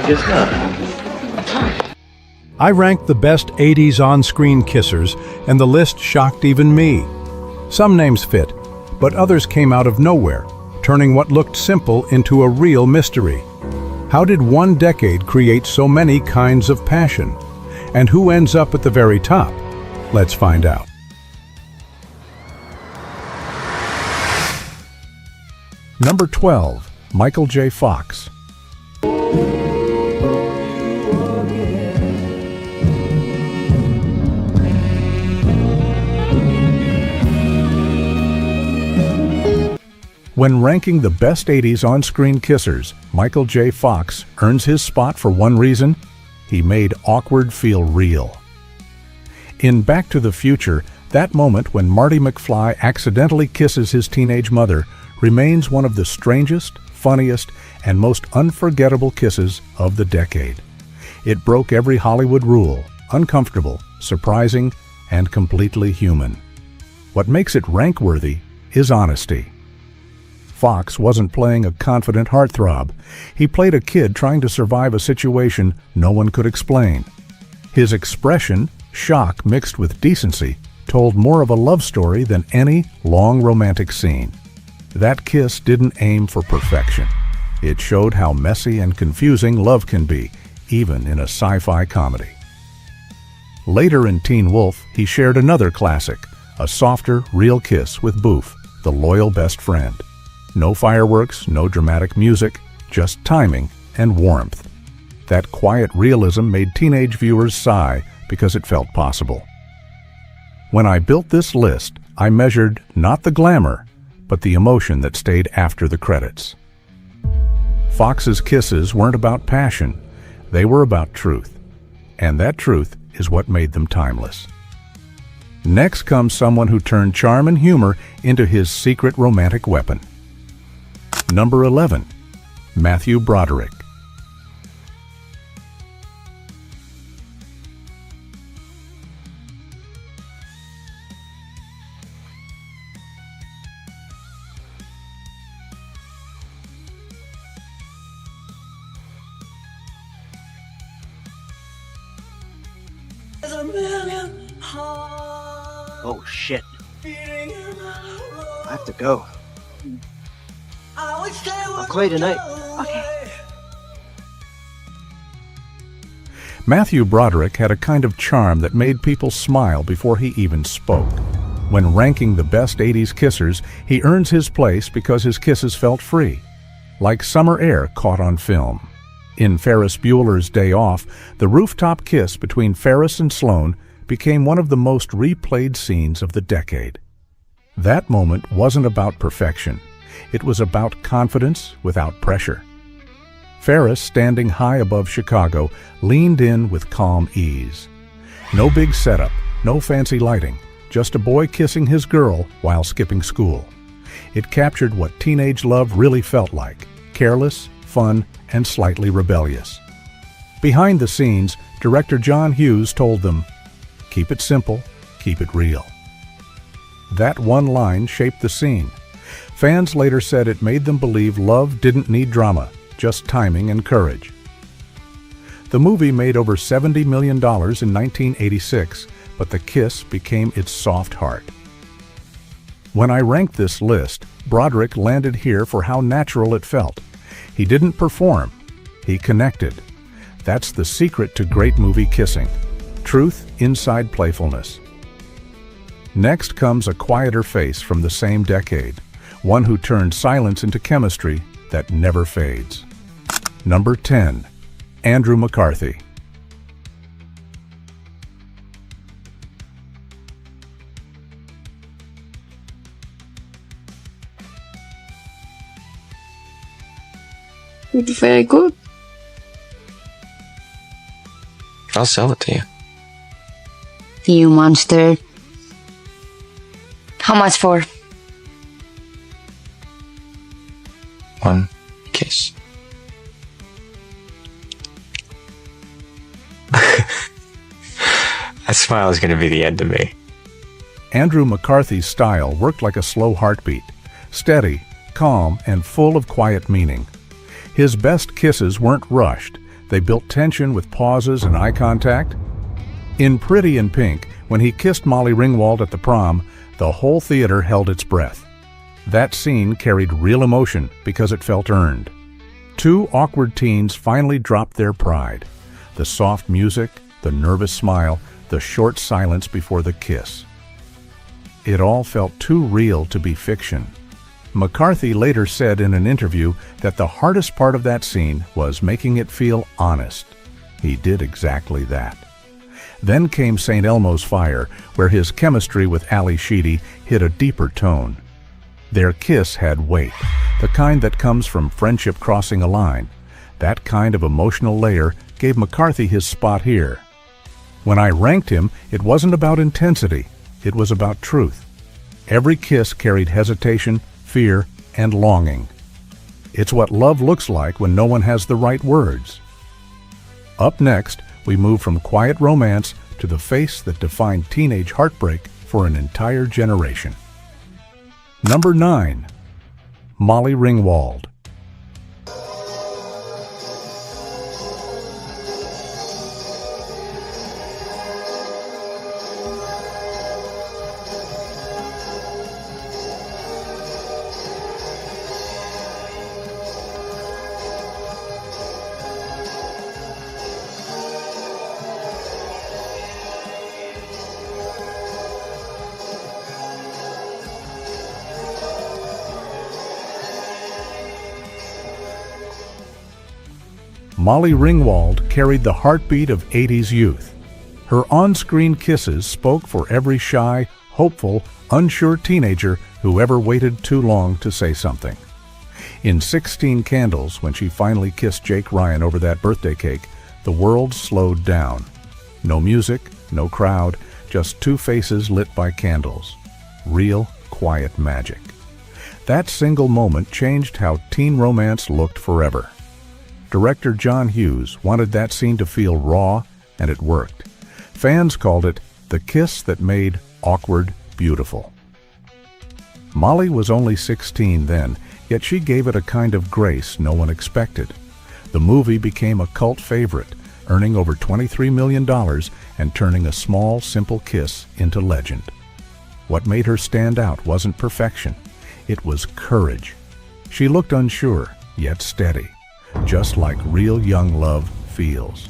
guess not. I ranked the best 80s on-screen kissers, and the list shocked even me. Some names fit, but others came out of nowhere, turning what looked simple into a real mystery. How did one decade create so many kinds of passion? And who ends up at the very top? Let's find out. Number 12, Michael J. Fox. When ranking the best 80s on-screen kissers, Michael J. Fox earns his spot for one reason: he made awkward feel real. In Back to the Future, that moment when Marty McFly accidentally kisses his teenage mother remains one of the strangest, funniest, and most unforgettable kisses of the decade. It broke every Hollywood rule, uncomfortable, surprising, and completely human. What makes it rank-worthy is honesty. Fox wasn't playing a confident heartthrob. He played a kid trying to survive a situation no one could explain. His expression, shock mixed with decency, told more of a love story than any long romantic scene. That kiss didn't aim for perfection. It showed how messy and confusing love can be, even in a sci-fi comedy. Later in Teen Wolf, he shared another classic, a softer, real kiss with Boof, the loyal best friend. No fireworks, no dramatic music, just timing and warmth. That quiet realism made teenage viewers sigh because it felt possible. When I built this list, I measured not the glamour, but the emotion that stayed after the credits. Fox's kisses weren't about passion, they were about truth. And that truth is what made them timeless. Next comes someone who turned charm and humor into his secret romantic weapon. Number 11, Matthew Broderick. Oh shit. I have to go. I'll play tonight. Okay. Matthew Broderick had a kind of charm that made people smile before he even spoke. When ranking the best 80s kissers, he earns his place because his kisses felt free, like summer air caught on film. In Ferris Bueller's Day Off, the rooftop kiss between Ferris and Sloane became one of the most replayed scenes of the decade. That moment wasn't about perfection. It was about confidence without pressure. Ferris, standing high above Chicago, leaned in with calm ease. No big setup, no fancy lighting, just a boy kissing his girl while skipping school. It captured what teenage love really felt like: careless, fun, and slightly rebellious. Behind the scenes, director John Hughes told them, "Keep it simple, keep it real." That one line shaped the scene. Fans later said it made them believe love didn't need drama, just timing and courage. The movie made over $70 million in 1986, but the kiss became its soft heart. When I ranked this list, Broderick landed here for how natural it felt. He didn't perform, he connected. That's the secret to great movie kissing: truth inside playfulness. Next comes a quieter face from the same decade, one who turned silence into chemistry that never fades. Number 10, Andrew McCarthy. It's very good. I'll sell it to you. You monster. How much for? One kiss. That smile is going to be the end of me. Andrew McCarthy's style worked like a slow heartbeat, steady, calm, and full of quiet meaning. His best kisses weren't rushed, They built tension with pauses and eye contact. In Pretty in Pink, when he kissed Molly Ringwald at the prom, the whole theater held its breath. That scene carried real emotion because it felt earned. Two awkward teens finally dropped their pride. The soft music, the nervous smile, the short silence before the kiss. It all felt too real to be fiction. McCarthy later said in an interview that the hardest part of that scene was making it feel honest. He did exactly that. Then came St. Elmo's Fire, where his chemistry with Ali Sheedy hit a deeper tone. Their kiss had weight, the kind that comes from friendship crossing a line. That kind of emotional layer gave McCarthy his spot here. When I ranked him, it wasn't about intensity, it was about truth. Every kiss carried hesitation, fear, and longing. It's what love looks like when no one has the right words. Up next, we move from quiet romance to the face that defined teenage heartbreak for an entire generation. Number 9. Molly Ringwald. Molly Ringwald carried the heartbeat of 80s youth. Her on-screen kisses spoke for every shy, hopeful, unsure teenager who ever waited too long to say something. In 16 Candles, when she finally kissed Jake Ryan over that birthday cake, the world slowed down. No music, no crowd, just two faces lit by candles. Real, quiet magic. That single moment changed how teen romance looked forever. Director John Hughes wanted that scene to feel raw, and it worked. Fans called it the kiss that made awkward beautiful. Molly was only 16 then, yet she gave it a kind of grace no one expected. The movie became a cult favorite, earning over $23 million and turning a small, simple kiss into legend. What made her stand out wasn't perfection. It was courage. She looked unsure, yet steady, just like real young love feels.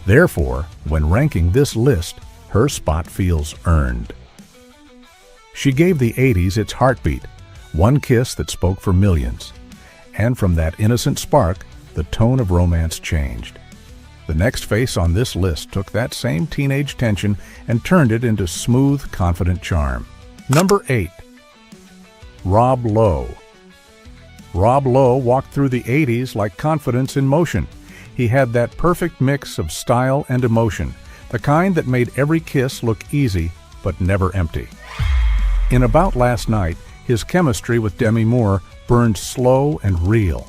Therefore, when ranking this list, her spot feels earned. She gave the 80s its heartbeat, one kiss that spoke for millions. And from that innocent spark, the tone of romance changed. The next face on this list took that same teenage tension and turned it into smooth, confident charm. Number 8. Rob Lowe. Rob Lowe walked through the 80s like confidence in motion. He had that perfect mix of style and emotion, the kind that made every kiss look easy but never empty. In About Last Night, his chemistry with Demi Moore burned slow and real.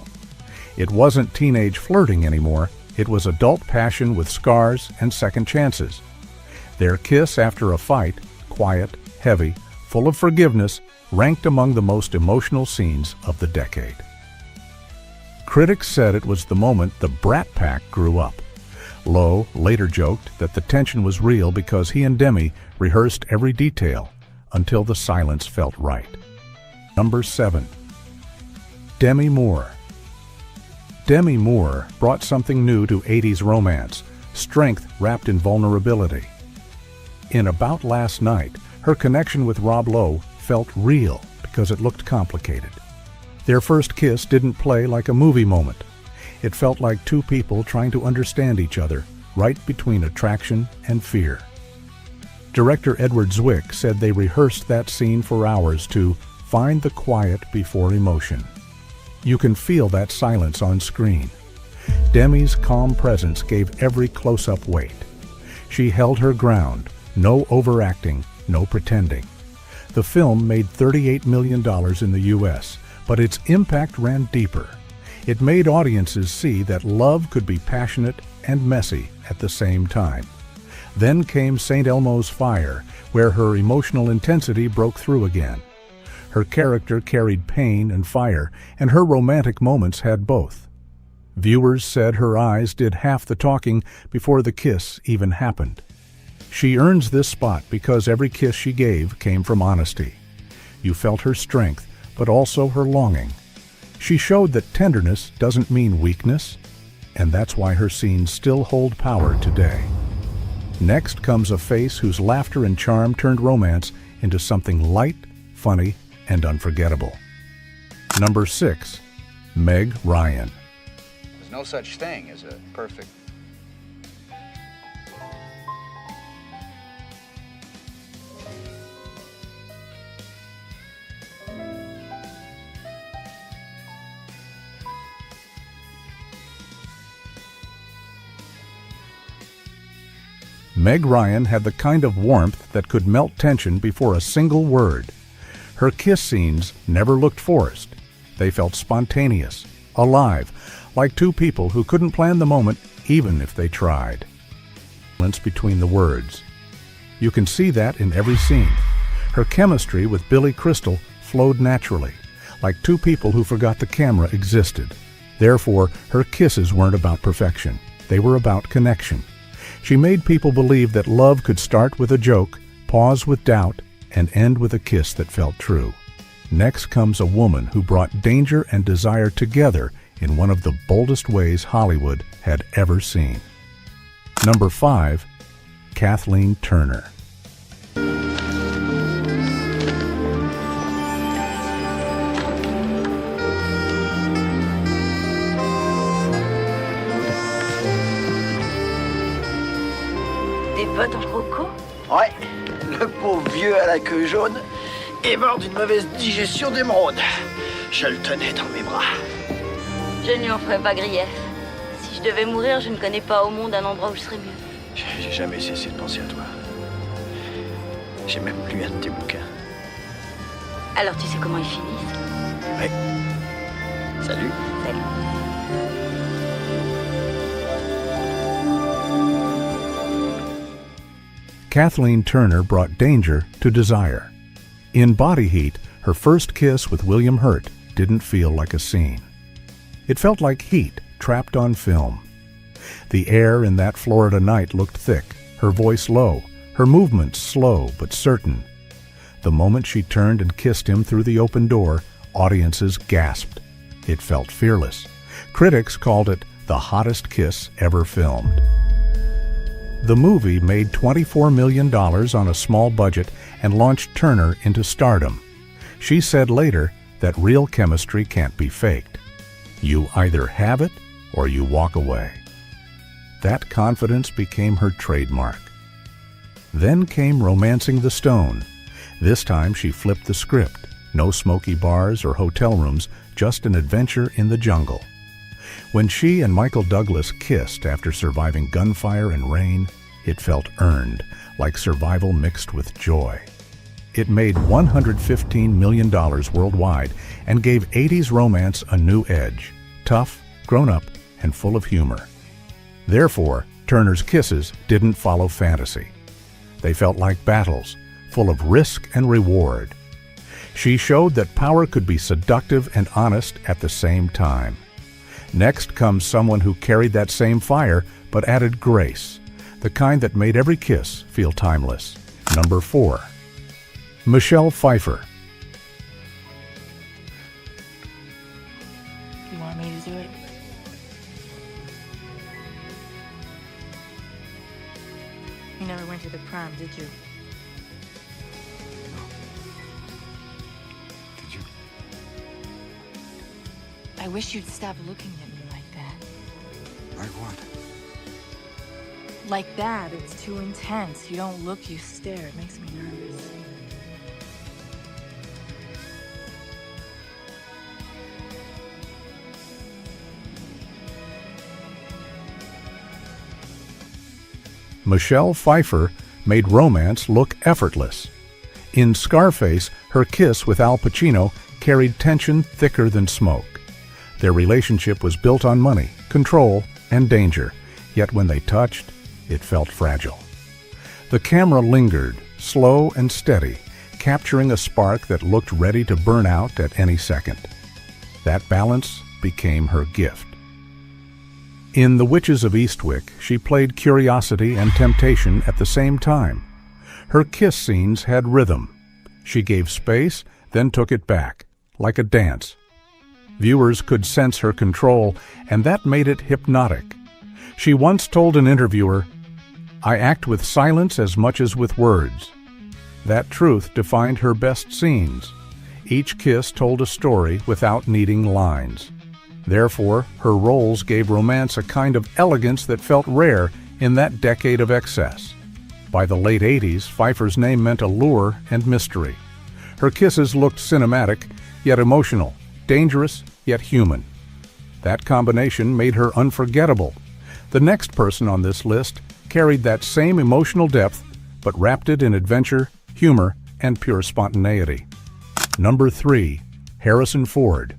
It wasn't teenage flirting anymore, it was adult passion with scars and second chances. Their kiss after a fight, quiet, heavy, full of forgiveness, ranked among the most emotional scenes of the decade. Critics said it was the moment the Brat Pack grew up. Lowe later joked that the tension was real because he and Demi rehearsed every detail until the silence felt right. Number 7. Demi Moore. Demi Moore brought something new to 80s romance, strength wrapped in vulnerability. In About Last Night, her connection with Rob Lowe felt real because it looked complicated. Their first kiss didn't play like a movie moment. It felt like two people trying to understand each other, right between attraction and fear. Director Edward Zwick said they rehearsed that scene for hours to find the quiet before emotion. You can feel that silence on screen. Demi's calm presence gave every close-up weight. She held her ground, no overacting, no pretending. The film made $38 million in the U.S., but its impact ran deeper. It made audiences see that love could be passionate and messy at the same time. Then came St. Elmo's Fire, where her emotional intensity broke through again. Her character carried pain and fire, and her romantic moments had both. Viewers said her eyes did half the talking before the kiss even happened. She earns this spot because every kiss she gave came from honesty. You felt her strength, but also her longing. She showed that tenderness doesn't mean weakness, and that's why her scenes still hold power today. Next comes a face whose laughter and charm turned romance into something light, funny, and unforgettable. Number 6. Meg Ryan. There's no such thing as a perfect... Meg Ryan had the kind of warmth that could melt tension before a single word. Her kiss scenes never looked forced. They felt spontaneous, alive, like two people who couldn't plan the moment even if they tried. Silence between the words. You can see that in every scene. Her chemistry with Billy Crystal flowed naturally, like two people who forgot the camera existed. Therefore, her kisses weren't about perfection. They were about connection. She made people believe that love could start with a joke, pause with doubt, and end with a kiss that felt true. Next comes a woman who brought danger and desire together in one of the boldest ways Hollywood had ever seen. Number 5. Kathleen Turner. Des bottes en croco? Ouais, le pauvre vieux à la queue jaune est mort d'une mauvaise digestion d'émeraude. Je le tenais dans mes bras. Je ne lui en ferai pas grief. Si je devais mourir, je ne connais pas au monde un endroit où je serais mieux. J'ai jamais cessé de penser à toi. J'ai même lu un de tes bouquins. Alors tu sais comment ils finissent? Ouais. Salut. Salut. Kathleen Turner brought danger to desire. In Body Heat, her first kiss with William Hurt didn't feel like a scene. It felt like heat trapped on film. The air in that Florida night looked thick, her voice low, her movements slow but certain. The moment she turned and kissed him through the open door, audiences gasped. It felt fearless. Critics called it the hottest kiss ever filmed. The movie made $24 million on a small budget and launched Turner into stardom. She said later that real chemistry can't be faked. You either have it or you walk away. That confidence became her trademark. Then came Romancing the Stone. This time she flipped the script. No smoky bars or hotel rooms, just an adventure in the jungle. When she and Michael Douglas kissed after surviving gunfire and rain, it felt earned, like survival mixed with joy. It made $115 million worldwide and gave 80s romance a new edge, tough, grown-up, and full of humor. Therefore, Turner's kisses didn't follow fantasy. They felt like battles, full of risk and reward. She showed that power could be seductive and honest at the same time. Next comes someone who carried that same fire but added grace, the kind that made every kiss feel timeless. Number 4. Michelle Pfeiffer. You want me to do it? You never went to the prom, did you? Did you? I wish you'd stop looking at me like that. Like what? Like that, it's too intense. You don't look, you stare. It makes me nervous. Michelle Pfeiffer made romance look effortless. In Scarface, her kiss with Al Pacino carried tension thicker than smoke. Their relationship was built on money, control, and danger, yet when they touched, it felt fragile. The camera lingered, slow and steady, capturing a spark that looked ready to burn out at any second. That balance became her gift. In The Witches of Eastwick, she played curiosity and temptation at the same time. Her kiss scenes had rhythm. She gave space, then took it back, like a dance. Viewers could sense her control, and that made it hypnotic. She once told an interviewer, "I act with silence as much as with words." That truth defined her best scenes. Each kiss told a story without needing lines. Therefore, her roles gave romance a kind of elegance that felt rare in that decade of excess. By the late 80s, Pfeiffer's name meant allure and mystery. Her kisses looked cinematic, yet emotional, dangerous, yet human. That combination made her unforgettable. The next person on this list carried that same emotional depth, but wrapped it in adventure, humor, and pure spontaneity. Number 3, Harrison Ford.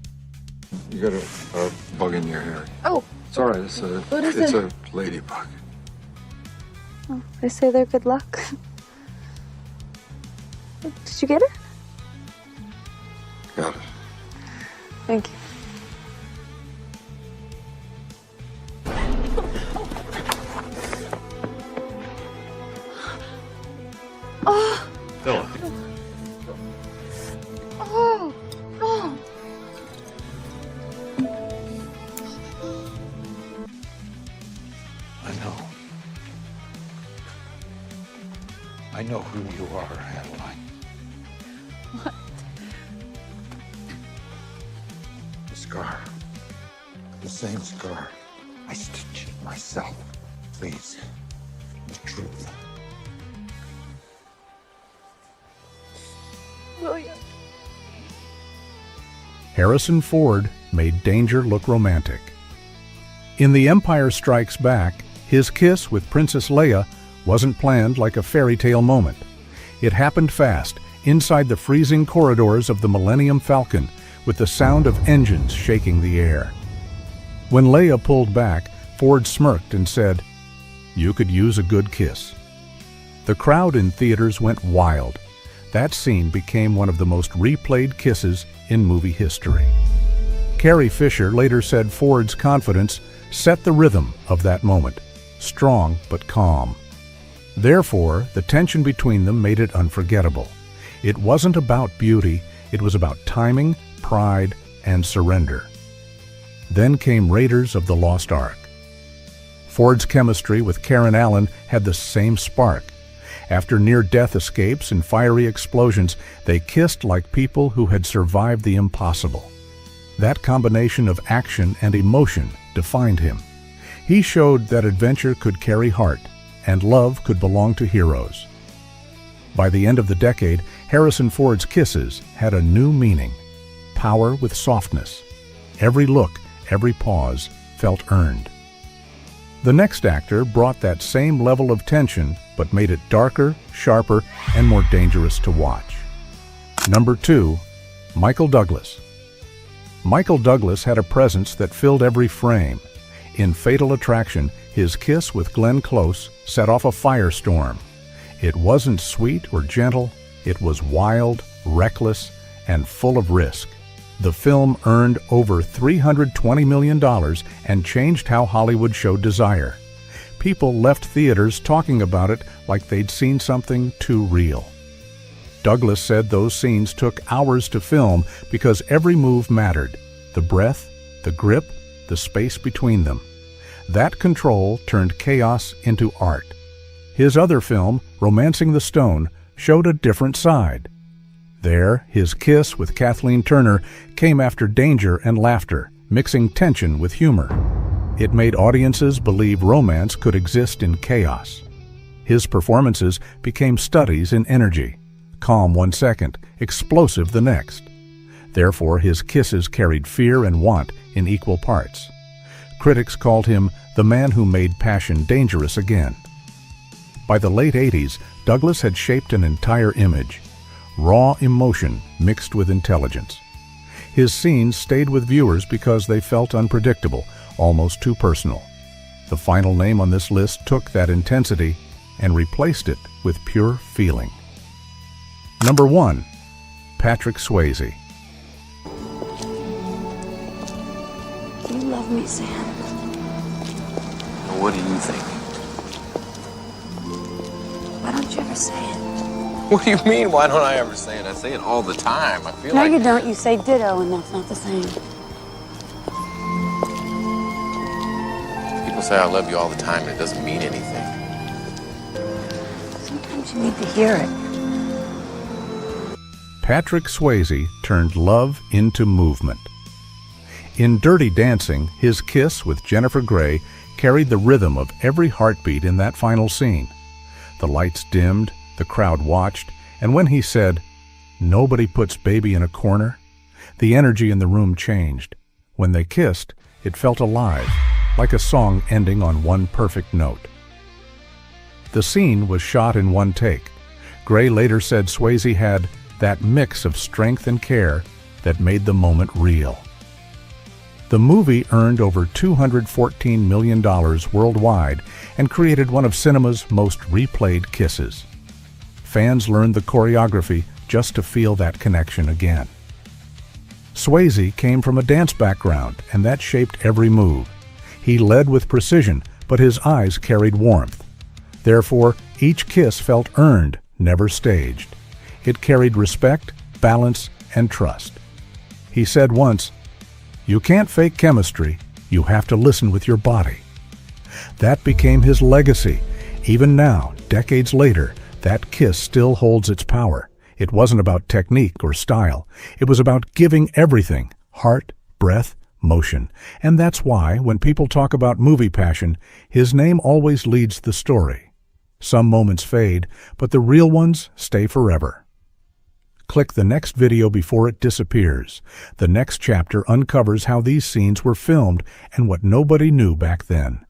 You got a bug in your hair. Oh. It's all right. It's a ladybug. Oh, they say they're good luck. Did you get it? Got it. Thank you. Oh. Philip. Oh. Oh. I know who you are, Adeline. What? The scar. The same scar. I stitched it myself. Please. The truth. William. Harrison Ford made danger look romantic. In The Empire Strikes Back, his kiss with Princess Leia wasn't planned like a fairy tale moment. It happened fast, inside the freezing corridors of the Millennium Falcon, with the sound of engines shaking the air. When Leia pulled back, Ford smirked and said, "You could use a good kiss." The crowd in theaters went wild. That scene became one of the most replayed kisses in movie history. Carrie Fisher later said Ford's confidence set the rhythm of that moment, strong but calm. Therefore, the tension between them made it unforgettable. It wasn't about beauty, it was about timing, pride, and surrender. Then came Raiders of the Lost Ark. Ford's chemistry with Karen Allen had the same spark. After near-death escapes and fiery explosions, they kissed like people who had survived the impossible. That combination of action and emotion defined him. He showed that adventure could carry heart, and love could belong to heroes. By the end of the decade, Harrison Ford's kisses had a new meaning: power with softness. Every look, every pause felt earned. The next actor brought that same level of tension, but made it darker, sharper, and more dangerous to watch. Number 2, Michael Douglas. Michael Douglas had a presence that filled every frame. In Fatal Attraction, his kiss with Glenn Close set off a firestorm. It wasn't sweet or gentle, it was wild, reckless, and full of risk. The film earned over $320 million and changed how Hollywood showed desire. People left theaters talking about it like they'd seen something too real. Douglas said those scenes took hours to film because every move mattered: the breath, the grip, the space between them. That control turned chaos into art. His other film, Romancing the Stone, showed a different side. There, his kiss with Kathleen Turner came after danger and laughter, mixing tension with humor. It made audiences believe romance could exist in chaos. His performances became studies in energy: calm 1 second, explosive the next. Therefore, his kisses carried fear and want in equal parts. Critics called him the man who made passion dangerous again. By the late 80s, Douglas had shaped an entire image: raw emotion mixed with intelligence. His scenes stayed with viewers because they felt unpredictable, almost too personal. The final name on this list took that intensity and replaced it with pure feeling. Number 1, Patrick Swayze. You love me, Sam. What do you think? Why don't you ever say it? What do you mean, why don't I ever say it? I say it all the time. I feel No, like... you don't. You say ditto, and that's not the same. People say I love you all the time, and it doesn't mean anything. Sometimes you need to hear it. Patrick Swayze turned love into movement. In Dirty Dancing, his kiss with Jennifer Grey carried the rhythm of every heartbeat in that final scene. The lights dimmed, the crowd watched, and when he said, "Nobody puts baby in a corner," the energy in the room changed. When they kissed, it felt alive, like a song ending on one perfect note. The scene was shot in one take. Grey later said Swayze had that mix of strength and care that made the moment real. The movie earned over $214 million worldwide and created one of cinema's most replayed kisses. Fans learned the choreography just to feel that connection again. Swayze came from a dance background, and that shaped every move. He led with precision, but his eyes carried warmth. Therefore, each kiss felt earned, never staged. It carried respect, balance, and trust. He said once, "You can't fake chemistry, you have to listen with your body." That became his legacy. Even now, decades later, that kiss still holds its power. It wasn't about technique or style. It was about giving everything, heart, breath, motion. And that's why, when people talk about movie passion, his name always leads the story. Some moments fade, but the real ones stay forever. Click the next video before it disappears. The next chapter uncovers how these scenes were filmed and what nobody knew back then.